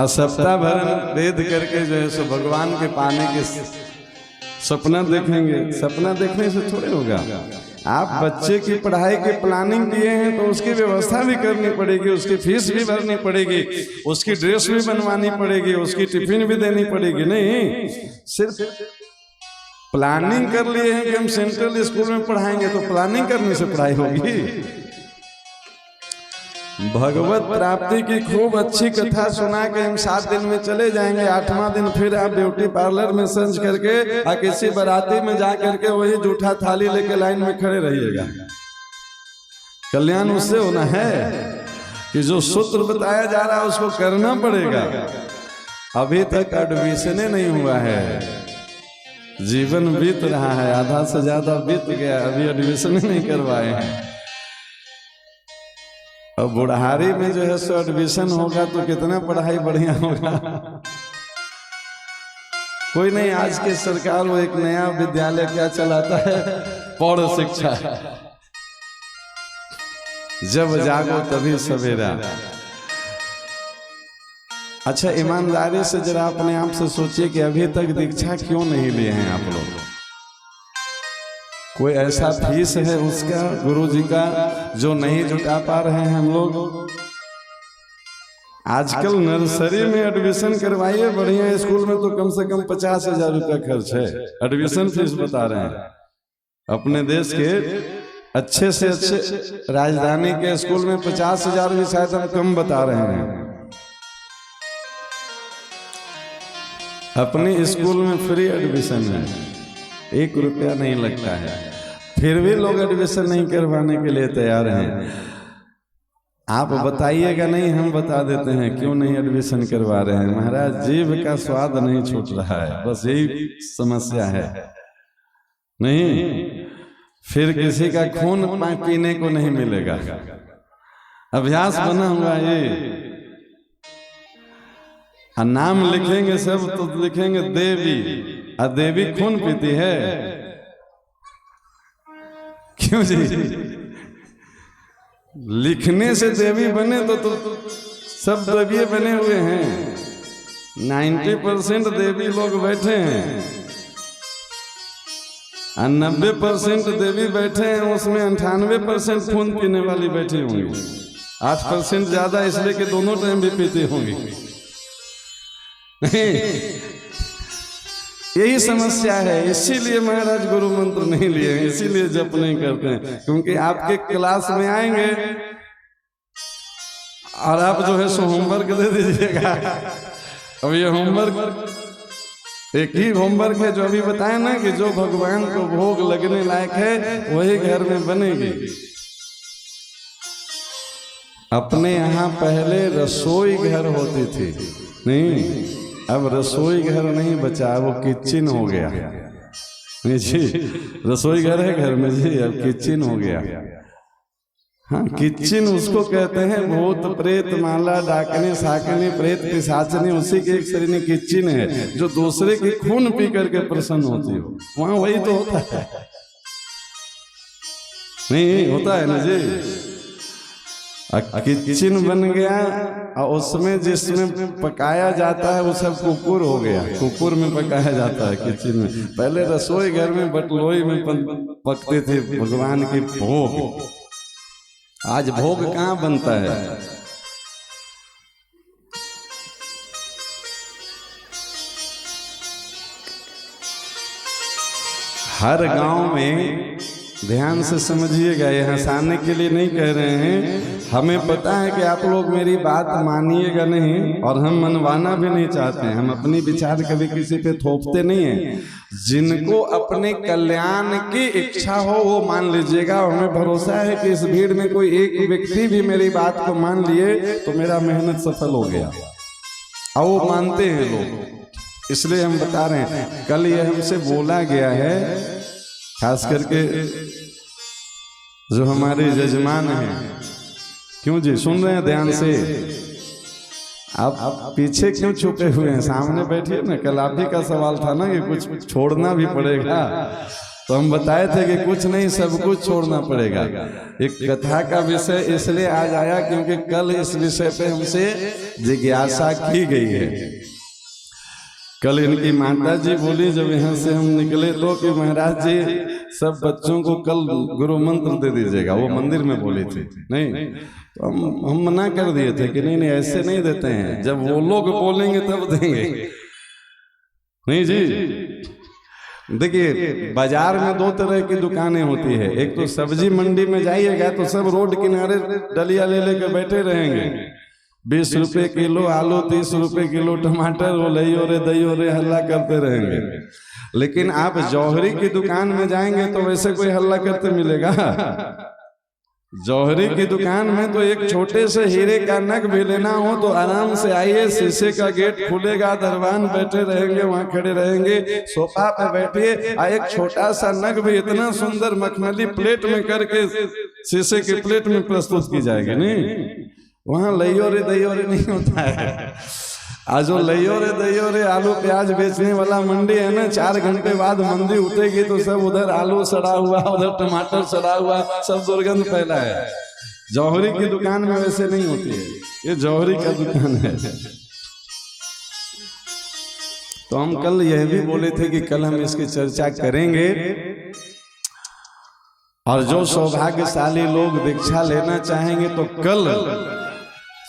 सप्ताह भर वेद करके जो है सो भगवान के पाने के सपना देखेंगे। सपना देखने से थोड़े होगा। आप बच्चे की पढ़ाई की प्लानिंग किए हैं तो उसकी व्यवस्था भी करनी पड़ेगी, उसकी फीस भी भरनी पड़ेगी, उसकी ड्रेस भी बनवानी पड़ेगी, उसकी टिफिन भी देनी पड़ेगी। नहीं, सिर्फ प्लानिंग कर लिए हैं कि हम सेंट्रल स्कूल में पढ़ाएंगे, तो प्लानिंग करने से पढ़ाई होगी? भगवत प्राप्ति की खूब अच्छी कथा सुना के हम 7 दिन में चले जाएंगे। 8वां दिन फिर आप ब्यूटी पार्लर में संज करके किसी बाराती में जा करके वही जूठा थाली लेके लाइन में खड़े रहिएगा। कल्याण उससे होना है कि जो सूत्र बताया जा रहा है उसको करना पड़ेगा। अभी तक एडमिशन नहीं हुआ है, जीवन बीत रहा है, आधा से ज्यादा बीत गया, अभी एडमिशन नहीं करवाए हैं। अब बुढ़ारी में जो है सो एडमिशन होगा तो कितना पढ़ाई बढ़िया होगा। कोई नहीं, आज की सरकार वो एक नया विद्यालय क्या चलाता है, पौड़ शिक्षा। जब जागो तभी सवेरा। अच्छा, ईमानदारी से जरा अपने आप से सोचिए कि अभी तक दीक्षा क्यों नहीं लिए हैं आप लोग? कोई ऐसा फीस है उसका गुरुजी का जो नहीं जुटा पा रहे हैं हम लोग? आजकल नर्सरी में एडमिशन करवाइए, बढ़िया स्कूल में तो कम से कम 50,000 रुपया खर्च है, एडमिशन फीस बता रहे हैं। अपने देश के अच्छे से अच्छे राजधानी के स्कूल में 50,000 भी शायद हम कम बता रहे हैं। अपने स्कूल में फ्री एडमिशन है, 1 रुपया नहीं लगता है, फिर भी लोग एडमिशन नहीं करवाने के लिए तैयार हैं। आप बताइएगा नहीं, हम बता देते हैं क्यों नहीं एडमिशन करवा रहे हैं। महाराज, जीभ का स्वाद नहीं छूट रहा है, बस यही समस्या है। नहीं, फिर किसी का खून पीने को नहीं मिलेगा। अभ्यास बना हुआ ये। और नाम लिखेंगे सब तो लिखेंगे देवी, और देवी खून पीती है क्यों जी? लिखने से देवी बने तो सब देवी बने हुए हैं। 90% देवी लोग बैठे हैं और 90% देवी बैठे हैं, उसमें 98% खून पीने वाली बैठी होंगी। 8% ज्यादा इसलिए कि दोनों टाइम भी पीती होंगी। यही समस्या है, इसीलिए महाराज गुरु मंत्र नहीं लिए, इसीलिए जप नहीं करते हैं। क्योंकि आपके क्लास में आएंगे और आप जो है सो होमवर्क दे दीजिएगा। अब ये होमवर्क एक ही होमवर्क है जो अभी बताया ना कि जो भगवान को भोग लगने लायक है वही घर में बनेगी। अपने यहाँ पहले रसोई घर होती थी, नहीं अब रसोई घर नहीं बचा, वो किचन हो गया। नहीं जी, रसोई घर है घर में जी, अब किचन हो गया। हाँ, किचन उसको कहते हैं भूत प्रेत माला डाकने साकने प्रेत पिशाचने, उसी के एक शरीर में किचन है जो दूसरे के खून पी करके प्रसन्न होती हो। वहां वही तो होता है, नहीं होता है ना जी। किचन बन गया और उसमें जिसमें पकाया जाता है वो सब कुकुर हो गया। कुकुर में पकाया जाता है किचन में। पहले रसोई घर में बटलोई में पकते थे भगवान के भोग। आज भोग कहाँ बनता है? हर गांव में, ध्यान से समझिएगा, ये हंसाने के लिए नहीं कह रहे हैं, हमें पता है कि आप लोग मेरी बात मानिएगा नहीं और हम मनवाना भी नहीं चाहते हैं। हम अपनी विचार कभी किसी पे थोपते नहीं हैं। जिनको अपने कल्याण की इच्छा हो वो मान लीजिएगा। हमें भरोसा है कि इस भीड़ में कोई एक व्यक्ति भी मेरी बात को मान लिए तो मेरा मेहनत सफल हो गया, और वो मानते हैं लोग, इसलिए हम बता रहे हैं। कल ये हमसे बोला गया है, खास करके जो हमारे जजमान हैं। क्यों जी, सुन रहे हैं ध्यान से? आप पीछे क्यों छुपे हुए हैं? सामने बैठिए ना। कल आप ही का सवाल था ना कि कुछ छोड़ना भी पड़ेगा, तो हम बताए थे कि कुछ नहीं, सब कुछ छोड़ना पड़ेगा। एक कथा का विषय इसलिए आज आया क्योंकि कल इस विषय पे हमसे जिज्ञासा की गई है। कल इनकी माता जी बोली जब यहाँ से हम निकले तो कि महाराज जी सब बच्चों को कल गुरु मंत्र दे दीजिएगा। वो मंदिर में बोली थी, नहीं तो हम मना कर दिए थे कि नहीं ऐसे नहीं देते हैं, जब वो लोग बोलेंगे तब देंगे। नहीं जी, देखिए बाजार में दो तरह की दुकानें होती है। एक तो सब्जी मंडी में जाइएगा तो सब रोड किनारे डलिया ले लेकर बैठे रहेंगे। 20 रुपए किलो आलू, 30 रुपए किलो टमाटर, वो लइयो रे दइयो रे हल्ला करते रहेंगे। लेकिन आप जौहरी की दुकान में जाएंगे तो वैसे कोई हल्ला करते मिलेगा? जौहरी की दुकान में तो एक छोटे से हीरे का नग भी लेना हो तो आराम से आइए, शीशे का गेट खुलेगा, दरबान बैठे रहेंगे, वहां खड़े रहेंगे, सोफा पे बैठिए, एक छोटा सा नग भी इतना सुंदर मखमली प्लेट में करके शीशे के प्लेट में प्रस्तुत की जाएगी। नहीं, वहां लइयो रे दइयो रे नहीं होता है। आज जो लइयो रे दइयो रे आलू प्याज बेचने वाला मंडी है ना, 4 घंटे बाद मंदी उठेगी तो सब उधर आलू सड़ा हुआ, उधर टमाटर सड़ा हुआ, सब दुर्गंध फैला है। जौहरी की दुकान में वैसे नहीं होती है, ये जौहरी का दुकान है। तो हम कल यह भी बोले थे कि कल हम इसकी चर्चा करेंगे। और जो सौभाग्यशाली लोग दीक्षा लेना चाहेंगे तो कल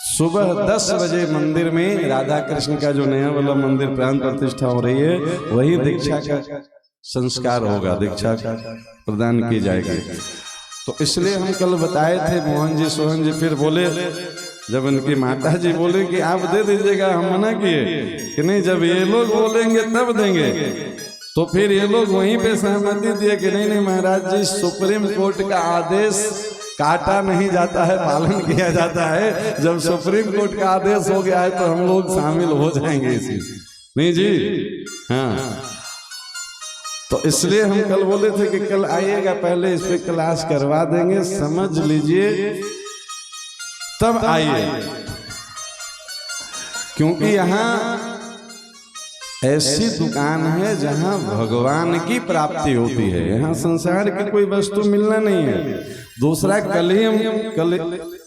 सुबह 10 बजे मंदिर में राधा कृष्ण का जो नया वाला मंदिर प्राण प्रतिष्ठा हो रही है, वही दीक्षा का संस्कार होगा, दीक्षा प्रदान की जाएगी। तो इसलिए हम कल बताए थे, मोहन जी सोहन जी फिर बोले, जब उनकी माता जी बोले कि आप दे दीजिएगा, हम मना किए कि नहीं, जब ये लोग बोलेंगे तब देंगे। तो फिर ये लोग वहीं पे सहमति दिए कि नहीं महाराज जी, सुप्रीम कोर्ट का आदेश काटा नहीं जाता है, पालन किया जाता है। जब सुप्रीम कोर्ट का आदेश हो गया है तो हम लोग शामिल हो जाएंगे इसी। नहीं जी, हाँ। तो इसलिए हम कल बोले थे कि कल आइएगा, पहले इस पे क्लास करवा देंगे, समझ लीजिए तब आइए। क्योंकि यहाँ ऐसी दुकान है जहाँ भगवान की प्राप्ति होती है। यहाँ संसार की कोई वस्तु मिलना नहीं है। दूसरा कल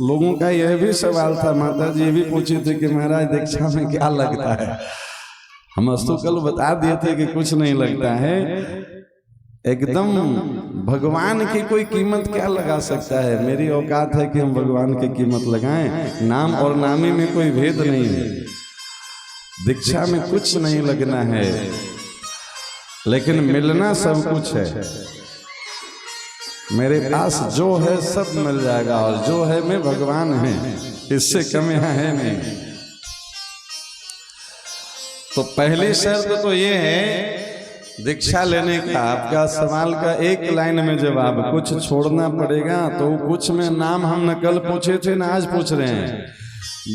लोगों का यह भी सवाल था, माता जी ये भी पूछी थी कि महाराज दीक्षा में क्या लगता है। हम वस्तु कल बता दिए थे कि कुछ नहीं लगता है। एकदम भगवान की कोई कीमत क्या लगा सकता है। मेरी औकात है कि हम भगवान की कीमत लगाएं। नाम और नामी में कोई भेद नहीं है। दीक्षा में कुछ नहीं लगना है, लेकिन मिलना सब कुछ है। मेरे पास जो है सब मिल जाएगा, और जो है मैं भगवान है, इससे कम यहाँ है नहीं। तो पहली शर्त तो ये है दीक्षा लेने का। आपका सवाल का एक लाइन में जवाब, कुछ छोड़ना पड़ेगा। तो कुछ में नाम हम न कल पूछे थे न आज पूछ रहे हैं।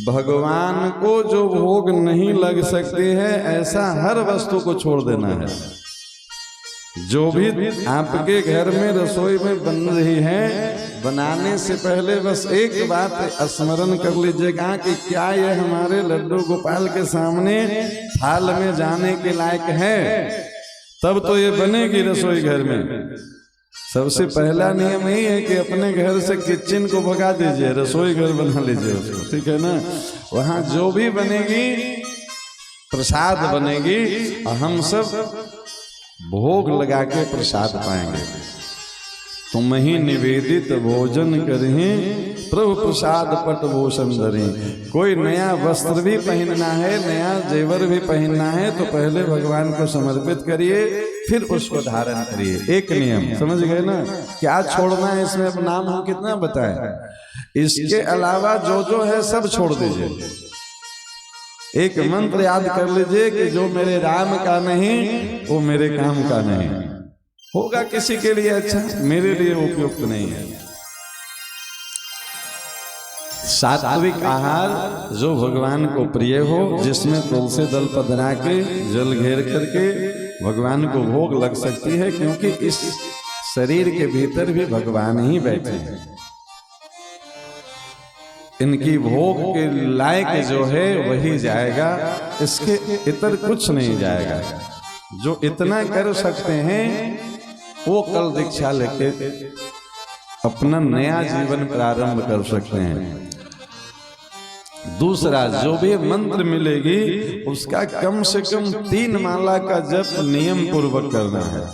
भगवान को जो भोग नहीं लग सकते हैं, ऐसा हर वस्तु को छोड़ देना है। जो भी आपके घर में रसोई में बन रही है, बनाने से पहले बस एक बात स्मरण कर लीजिएगा कि क्या यह हमारे लड्डू गोपाल के सामने थाल में जाने के लायक है, तब तो ये बनेगी रसोई घर में। सबसे पहला नियम यही है कि अपने घर से किचन को भगा दीजिए, रसोई घर बना लीजिए उसको, ठीक है ना। वहां जो भी बनेगी प्रसाद बनेगी, और हम सब भोग लगा के प्रसाद पाएंगे। तुम ही निवेदित भोजन करही, प्रभु प्रसाद पट भूषण धरी। कोई नया वस्त्र भी पहनना है, नया जेवर भी पहनना है, तो पहले भगवान को समर्पित करिए, फिर उसको धारण करिए। एक नियम समझ गए ना। क्या छोड़ना है इसमें, अब नाम हम कितना बताएं। इसके अलावा जो जो है सब छोड़ दीजिए। एक मंत्र याद कर लीजिए कि जो मेरे राम का नहीं वो मेरे काम का नहीं। होगा किसी के लिए अच्छा, मेरे लिए उपयुक्त नहीं है। सात्विक आहार जो भगवान को प्रिय हो, जिसमें तुलसी दल पधरा के जल घेर करके भगवान को भोग लग सकती है, क्योंकि इस शरीर के भीतर भी भगवान ही बैठे हैं। इनकी भोग के लायक जो है वही जाएगा, इसके इतर कुछ नहीं जाएगा। जो इतना कर सकते हैं वो कल दीक्षा लेके अपना नया जीवन प्रारंभ कर सकते हैं। दूसरा, जो भी मंत्र मिलेगी उसका कम से कम 3 माला का जप नियम पूर्वक करना है।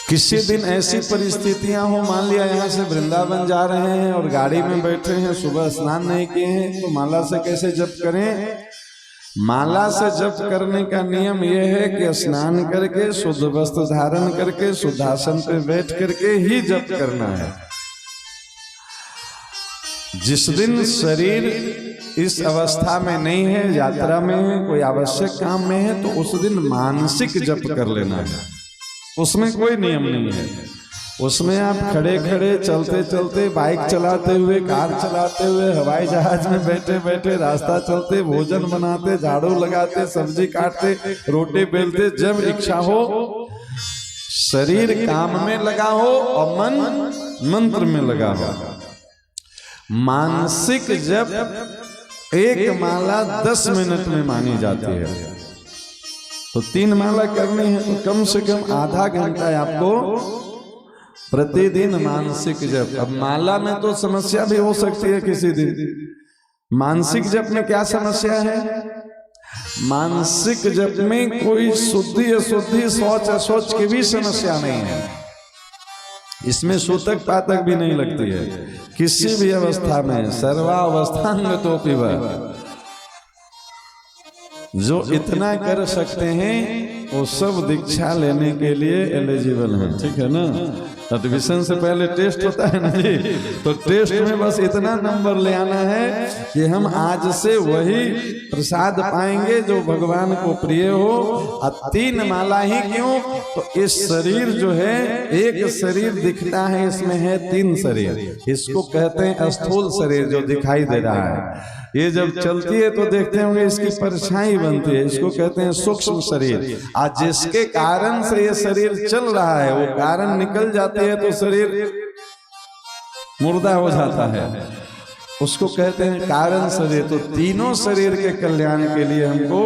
किसी दिन ऐसी परिस्थितियां हो, मान लिया यहाँ से वृंदावन जा रहे हैं और गाड़ी में बैठे हैं, सुबह स्नान नहीं किए हैं, तो माला से कैसे जप करें। माला से जप करने का नियम यह है कि स्नान करके शुद्ध वस्त्र धारण करके शुद्धासन पे बैठ करके ही जप करना है। जिस दिन शरीर इस अवस्था में नहीं है, यात्रा में है, कोई आवश्यक काम में है, तो उस दिन मानसिक जप कर लेना है। उसमें कोई नियम नहीं है। उसमें आप खड़े खड़े, चलते चलते, बाइक चलाते हुए, कार चलाते हुए, हवाई जहाज में बैठे बैठे, रास्ता चलते, भोजन बनाते, झाड़ू लगाते, सब्जी काटते, रोटी बेलते, जब इच्छा हो शरीर काम में लगा हो और मन मंत्र में लगा हो। मानसिक जप एक माला 10 मिनट में मानी जाती है। तो 3 माला करनी है तो कम से कम आधा घंटा आपको प्रतिदिन मानसिक जप। अब माला में तो समस्या भी हो सकती है किसी दिन। मानसिक जप में क्या समस्या है? मानसिक जप में कोई शुद्धि अशुद्धि, शौच अशौच की भी समस्या नहीं है। इसमें सूतक पातक भी नहीं लगती है किसी भी अवस्था में। सर्वावस्थांग तो पिबह। जो इतना कर सकते हैं वो सब दीक्षा लेने के लिए एलिजिबल है, ठीक है ना। एडमिशन से पहले टेस्ट होता है ना जी, तो टेस्ट में बस इतना नंबर ले आना है कि हम आज से वही प्रसाद पाएंगे जो भगवान को प्रिय हो। और 3 माला ही क्यों? तो इस शरीर जो है, एक शरीर दिखता है, इसमें है 3 शरीर। इसको कहते हैं स्थूल शरीर जो दिखाई दे रहा है। ये जब चलती है तो देखते होंगे इसकी परछाई बनती है, इसको कहते हैं सूक्ष्म शरीर। आज जिसके कारण से ये शरीर चल रहा है वो कारण निकल जाती है तो शरीर मुर्दा हो जाता है। उसको कहते हैं कारण शरीर। तो तीनों शरीर के कल्याण के लिए हमको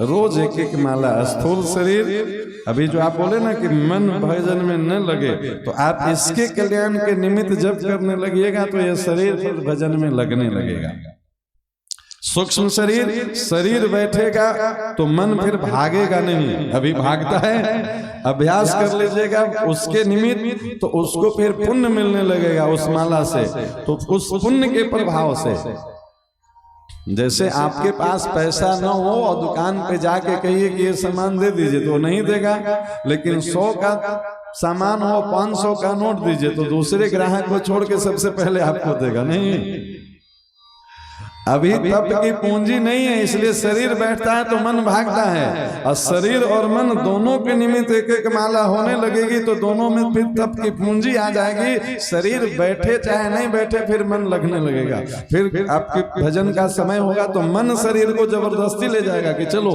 रोज एक एक माला, स्थूल शरीर, अभी जो आप बोले ना कि मन भजन में न लगे, तो आप इसके कल्याण के निमित्त जब करने लगिएगा तो यह शरीर फिर भजन में लगने लगेगा। सूक्ष्म शरीर, शरीर बैठेगा तो मन फिर भागेगा नहीं, अभी भागता है, अभ्यास कर लीजिएगा उसके निमित्त, तो उसको फिर पुण्य मिलने लगेगा उस माला से। तो उस पुण्य के प्रभाव से, जैसे आपके पास पैसा न हो और दुकान पे जाके कहिए कि ये सामान दे दीजिए तो नहीं देगा, लेकिन 100 का सामान हो, 500 का नोट दीजिए तो दूसरे ग्राहक को छोड़ के सबसे पहले आपको देगा। नहीं, अभी तप की पूंजी नहीं है, इसलिए शरीर बैठता है तो मन भागता है, और शरीर और मन दोनों के निमित्त एक एक माला होने लगेगी तो दोनों में फिर तप की पूंजी आ जाएगी। शरीर बैठे चाहे नहीं बैठे फिर मन लगने लगेगा। फिर आपके भजन का समय होगा तो मन शरीर को जबरदस्ती ले जाएगा कि चलो,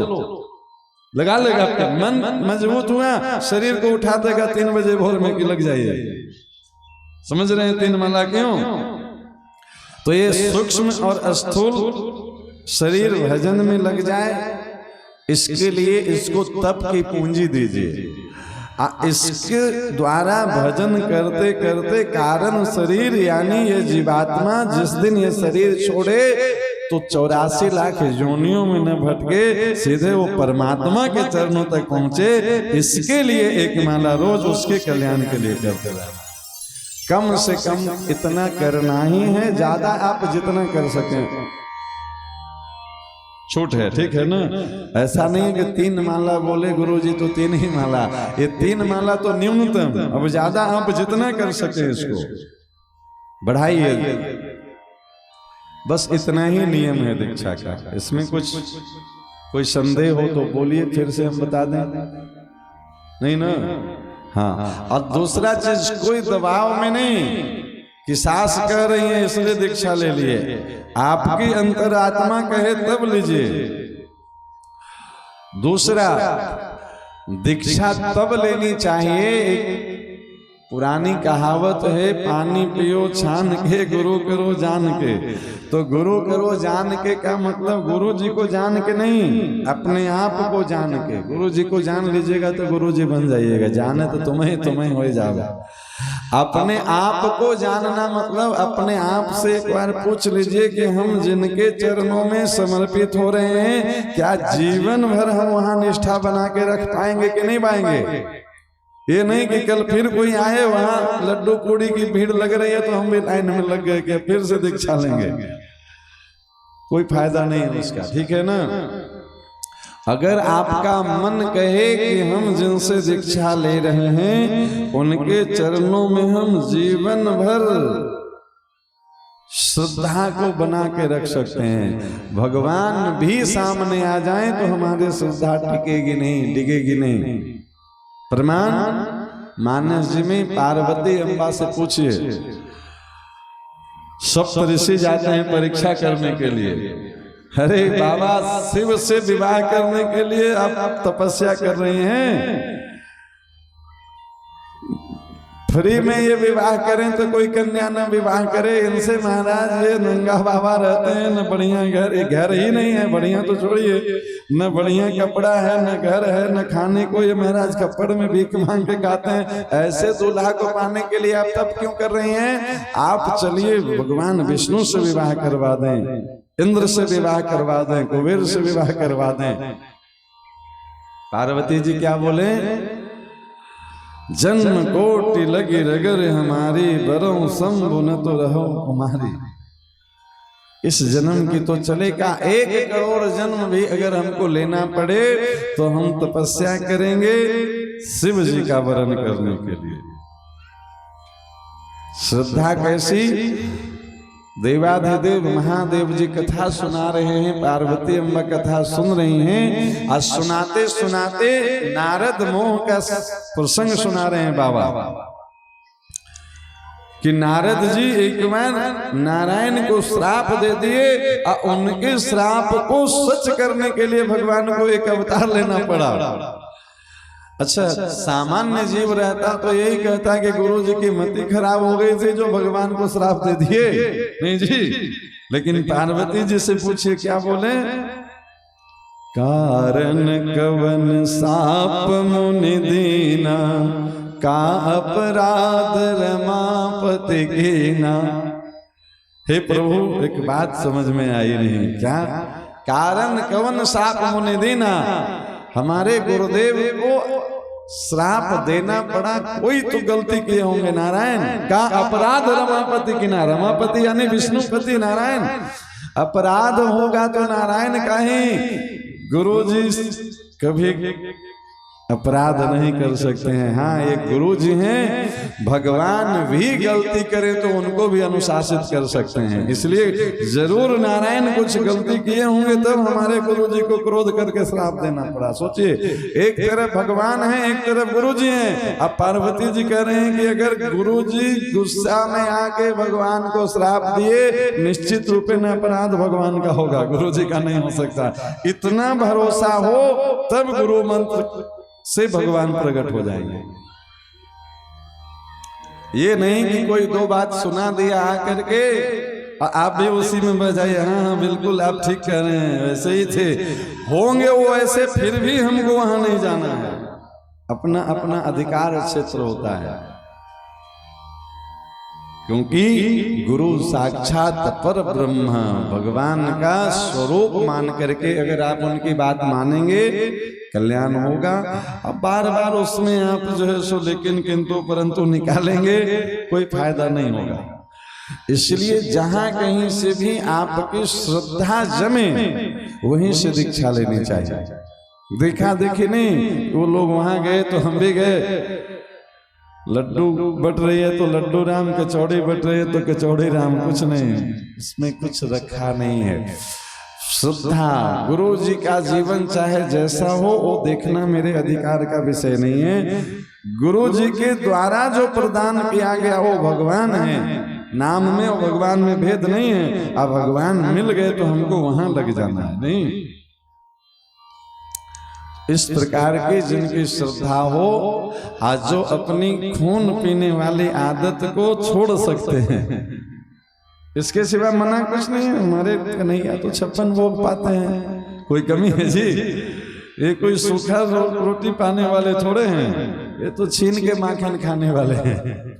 लगा लेगा। मन मजबूत हुआ, शरीर को उठा देगा 3 बजे भोर में कि लग जाइए। समझ रहे हैं 3 माला क्यों? तो ये सूक्ष्म और स्थूल शरीर भजन में लग जाए, इसके लिए इसको तप की पूंजी दीजिए। इसके द्वारा भजन करते करते कारण शरीर यानी ये जीवात्मा जिस दिन ये शरीर छोड़े तो 84 लाख योनियों में न भटके, सीधे वो परमात्मा के चरणों तक पहुंचे। इसके लिए एक माला रोज उसके कल्याण के लिए करते रहना। कम से कम इतना करना ही है, ज्यादा आप जितना कर सकें छूट है, ठीक है ना। ऐसा नहीं कि 3 माला बोले गुरुजी तो 3 ही माला, ये 3 माला तो न्यूनतम, अब ज्यादा आप जितना कर सके इसको बढ़ाइए। बस इतना ही नियम है दीक्षा का। इसमें कुछ कोई संदेह हो तो बोलिए, फिर से हम बता दें। नहीं ना? हाँ। और दूसरा चीज, कोई दबाव में नहीं कि सास कह रही है इसलिए दीक्षा ले लिए, आपकी अंतरात्मा कहे तब लीजिए। दूसरा, दीक्षा तब लेनी चाहिए, एक पुरानी कहावत है, पानी पियो छान के गुरु करो जान के। तो गुरु करो जान के का मतलब गुरु जी को जान के नहीं, अपने आप को जान के। गुरु जी को जान लीजिएगा तो गुरु जी बन जाइएगा, जाने तो तुम्हें हो जाएगा। अपने आप को जानना मतलब अपने आप से एक बार पूछ लीजिए कि हम जिनके चरणों में समर्पित हो रहे हैं, क्या जीवन भर हम वहां निष्ठा बना के रख पाएंगे कि नहीं पाएंगे। ये नहीं कि कल फिर कोई आए, वहां लड्डू पूड़ी की भीड़ लग रही है तो हम भी लाइन में लग गए कि फिर से दीक्षा लेंगे, कोई फायदा नहीं है उसका, ठीक है ना। अगर आपका मन कहे कि हम जिनसे दीक्षा ले रहे हैं उनके चरणों में हम जीवन भर श्रद्धा को बना के रख सकते हैं, भगवान भी सामने आ जाएं तो हमारी श्रद्धा टिकेगी नहीं, डिगेगी नहीं। प्रमाण मानस जी में पार्वती अम्बा से पूछिए, सप्त ऋषि जाते हैं परीक्षा करने के लिए। अरे बाबा, शिव से विवाह करने के लिए आप तपस्या कर रही हैं, फ्री में ये विवाह करें तो कोई कन्या न विवाह करे। इनसे महाराज ये नंगा बाबा रहते हैं, न बढ़िया घर ही नहीं है, बढ़िया तो छोड़िए, न बढ़िया कपड़ा है, न घर है, न खाने को। ये महाराज कपड़ में भीख मांग के खाते हैं। ऐसे दूल्हा को पाने के लिए आप तब क्यों कर रही हैं? आप चलिए भगवान विष्णु से विवाह करवा दें, इंद्र से विवाह करवा दें, कुबेर से विवाह करवा दें। पार्वती जी क्या बोले? जन्म कोटि लगी रगर हमारी, बरों शंभु न तो रहो कुमारी। इस जन्म की तो चलेगा, 1 करोड़ जन्म भी अगर हमको लेना पड़े तो हम तपस्या करेंगे शिव जी का वरण करने के लिए। श्रद्धा कैसी? देवाधिदेव महादेव जी कथा सुना रहे हैं, पार्वती अम्बा कथा सुन रही हैं, और सुनाते सुनाते नारद मोह का प्रसंग सुना रहे हैं बाबा कि नारद जी एक बार नारायण को श्राप दे दिए और उनके श्राप को सच करने के लिए भगवान को एक अवतार लेना पड़ा। अच्छा, सामान्य जीव रहता तो यही कहता कि गुरु जी की मति खराब हो गई थी जो भगवान को श्राप दे दिए। नहीं जी, लेकिन पार्वती जी से पूछिए क्या बोले, कारण कवन साप मुनि दीना, का अपराध रमापति कीना। हे प्रभु, एक बात समझ में आई नहीं, क्या कारण कवन साप मुनि दीना, हमारे गुरुदेव को श्राप देना पड़ा, कोई तो गलती किए होंगे नारायण। का अपराध रमापति कीना, रमापति यानी विष्णुपति नारायण, अपराध होगा तो नारायण का ही। गुरु जी कभी अपराध नहीं कर सकते हैं। हाँ, ये गुरु जी हैं, भगवान भी गलती करें तो उनको भी अनुशासित कर सकते हैं। इसलिए जरूर नारायण कुछ गलती किए होंगे तब हमारे गुरु जी को क्रोध करके श्राप देना पड़ा। सोचिए, एक तरफ भगवान है, एक तरफ गुरु जी हैं। अब पार्वती जी कह रहे हैं कि अगर गुरु जी गुस्सा में आके भगवान को श्राप दिए, निश्चित रूप में अपराध भगवान का होगा, गुरु जी का नहीं हो सकता। इतना भरोसा हो तब गुरु मंत्र से भगवान प्रकट हो जाएंगे। ये नहीं कि कोई दो बात सुना दिया आकर के आप भी उसी में बजाइए, हाँ हाँ बिल्कुल आप ठीक कह रहे हैं, वैसे ही थे होंगे वो ऐसे, फिर भी हमको वहां नहीं जाना है। अपना अपना अधिकार क्षेत्र होता है, क्योंकि गुरु साक्षात पर ब्रह्म, भगवान का स्वरूप मान करके अगर आप उनकी बात मानेंगे कल्याण होगा। अब बार बार उसमें आप जो है सो लेकिन किंतु परंतु निकालेंगे, कोई फायदा नहीं होगा। इसलिए जहां कहीं से भी आपकी श्रद्धा जमे वहीं से दीक्षा लेनी चाहिए। देखा देखी नहीं, वो लोग वहां गए तो हम भी गए, लड्डू बट रही है तो लड्डू राम, कचौड़ी बट रही है तो कचौड़ी राम, कुछ नहीं, इसमें कुछ रखा नहीं है। श्रद्धा, गुरु जी का जीवन चाहे जैसा हो वो देखना मेरे अधिकार का विषय नहीं है। गुरु जी के द्वारा जो प्रदान किया गया वो भगवान है, नाम में और भगवान में भेद नहीं है। अब भगवान मिल गए तो हमको वहां लग जाना है, नहीं। इस प्रकार की जिनकी श्रद्धा हो, आज जो अपनी खून पीने वाली आदत को छोड़ सकते हैं, इसके सिवा मना कुछ नहीं है। हमारे कन्हैया तो 56 भोग पाते हैं, कोई कमी है जी? ये कोई सूखा रोटी पाने वाले थोड़े हैं, ये तो छीन के माखन खाने वाले हैं।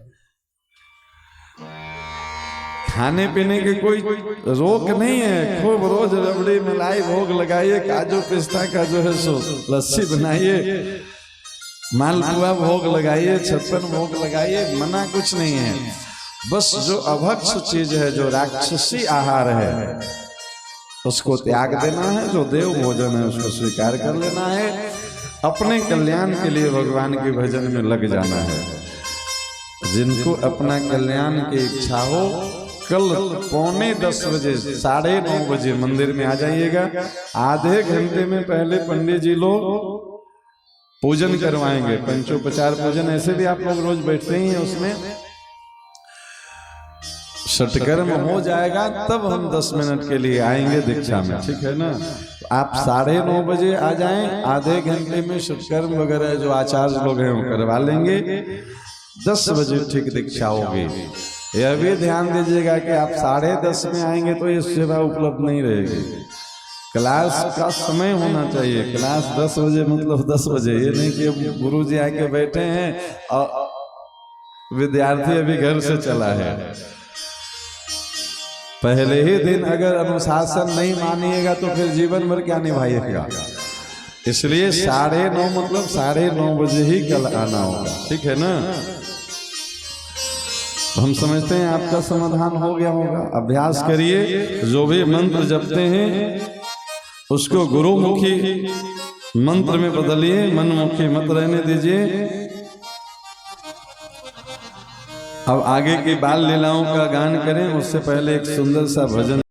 खाने पीने के कोई रोक नहीं है, खूब रोज रबड़ी मलाई भोग लगाइए, काजू पिस्ता का जो है सो लस्सी बनाइए, मालपुआ भोग लगाइए, 56 भोग लगाइए, मना कुछ नहीं है। बस जो अभक्ष चीज है, जो राक्षसी आहार है, उसको त्याग देना है। जो देव भोजन है उसको स्वीकार कर लेना है। अपने कल्याण के लिए भगवान के भजन में लग जाना है। जिनको अपना कल्याण की इच्छा हो, कल 9:45 बजे 9:30 बजे मंदिर में आ जाइएगा। आधे घंटे में पहले पंडित जी लोग पूजन करवाएंगे, पंचोपचार पूजन। ऐसे भी आप लोग रोज बैठते ही हैं, उसमें षटकर्म हो जाएगा, तब हम 10 मिनट के लिए आएंगे दीक्षा में, ठीक है ना? आप 9:30 बजे आ जाएं, आधे घंटे में षटकर्म वगैरह जो आचार्य लोग हैं वो करवा लेंगे। 10 बजे ठीक दीक्षा होगी। यह भी ध्यान दीजिएगा कि आप 10:30 में आएंगे तो ये सेवा उपलब्ध नहीं रहेगी। क्लास का समय होना चाहिए। क्लास 10 बजे मतलब 10 बजे, ये नहीं कि गुरु जी आके बैठे हैं और विद्यार्थी अभी घर से चला है। पहले ही दिन अगर अनुशासन नहीं मानिएगा तो फिर जीवन भर क्या निभाइएगा। इसलिए 9:30 मतलब 9:30 बजे ही कल आना होगा, ठीक है ना? हम समझते हैं आपका समाधान हो गया होगा। अभ्यास करिए, जो भी मंत्र जपते हैं उसको गुरुमुखी मंत्र में बदलिए, मनमुखी मत रहने दीजिए। अब आगे की बाल लीलाओं का गान करें, उससे पहले एक सुंदर सा भजन